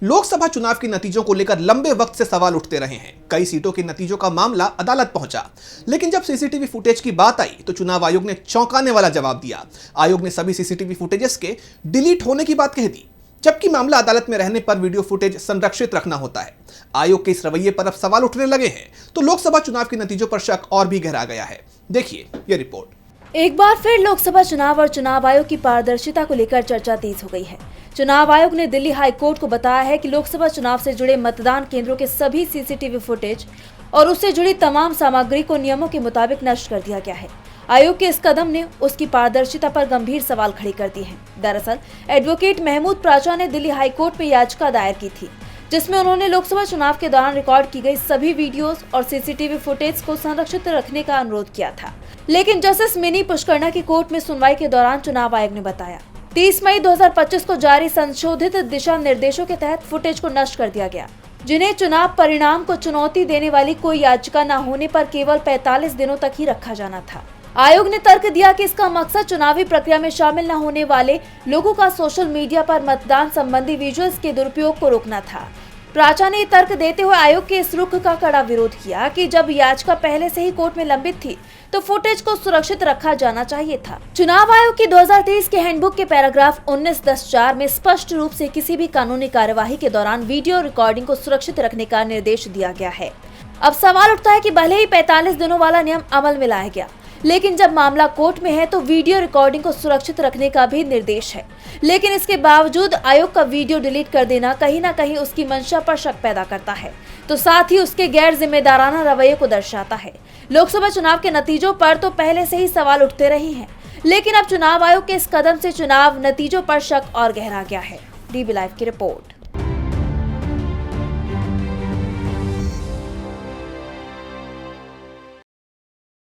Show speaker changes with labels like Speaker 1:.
Speaker 1: लोकसभा चुनाव के नतीजों को लेकर लंबे वक्त से सवाल उठते रहे हैं। कई सीटों के नतीजों का मामला अदालत पहुंचा, लेकिन जब सीसीटीवी फुटेज की बात आई तो चुनाव आयोग ने चौंकाने वाला जवाब दिया। आयोग ने सभी सीसीटीवी फुटेजेस के डिलीट होने की बात कह दी, जबकि मामला अदालत में रहने पर वीडियो फुटेज संरक्षित रखना होता है। आयोग के इस रवैये पर अब सवाल उठने लगे हैं, तो लोकसभा चुनाव के नतीजों पर शक और भी गहरा गया है। देखिए ये रिपोर्ट।
Speaker 2: एक बार फिर लोकसभा चुनाव और चुनाव आयोग की पारदर्शिता को लेकर चर्चा तेज हो गई है। चुनाव आयोग ने दिल्ली हाई कोर्ट को बताया है कि लोकसभा चुनाव से जुड़े मतदान केंद्रों के सभी सीसीटीवी फुटेज और उससे जुड़ी तमाम सामग्री को नियमों के मुताबिक नष्ट कर दिया गया है। आयोग के इस कदम ने उसकी पारदर्शिता पर गंभीर सवाल खड़े कर दिए हैं। दरअसल एडवोकेट महमूद प्राचा ने दिल्ली हाई कोर्ट में याचिका दायर की थी, जिसमें उन्होंने लोकसभा चुनाव के दौरान रिकॉर्ड की गई सभी वीडियोस और सीसीटीवी फुटेज को संरक्षित रखने का अनुरोध किया था। लेकिन जस्टिस मिनी पुष्करना की कोर्ट में सुनवाई के दौरान चुनाव आयोग ने बताया 30 मई 2025 को जारी संशोधित दिशा निर्देशों के तहत फुटेज को नष्ट कर दिया गया, जिन्हें चुनाव परिणाम को चुनौती देने वाली कोई याचिका न होने पर केवल 45 दिनों तक ही रखा जाना था। आयोग ने तर्क दिया कि इसका मकसद चुनावी प्रक्रिया में शामिल न होने वाले लोगों का सोशल मीडिया पर मतदान संबंधी विजुअल्स के दुरुपयोग को रोकना था। प्राचा ने तर्क देते हुए आयोग के इस रुख का कड़ा विरोध किया कि जब याचिका पहले से ही कोर्ट में लंबित थी तो फुटेज को सुरक्षित रखा जाना चाहिए था। चुनाव आयोग की 2023 के हैंडबुक के पैराग्राफ 19-10-4 में स्पष्ट रूप से किसी भी कानूनी कार्यवाही के दौरान वीडियो रिकॉर्डिंग को सुरक्षित रखने का निर्देश दिया गया है। अब सवाल उठता है कि भले ही 45 दिनों वाला नियम अमल में लाया गया, लेकिन जब मामला कोर्ट में है तो वीडियो रिकॉर्डिंग को सुरक्षित रखने का भी निर्देश है, लेकिन इसके बावजूद आयोग का वीडियो डिलीट कर देना कहीं न कहीं उसकी मंशा पर शक पैदा करता है, तो साथ ही उसके गैर जिम्मेदाराना रवैये को दर्शाता है। लोकसभा चुनाव के नतीजों पर तो पहले से ही सवाल उठते रहे हैं, लेकिन अब चुनाव आयोग के इस कदम से चुनाव नतीजों पर शक और गहरा गया है। डीबी लाइव की रिपोर्ट।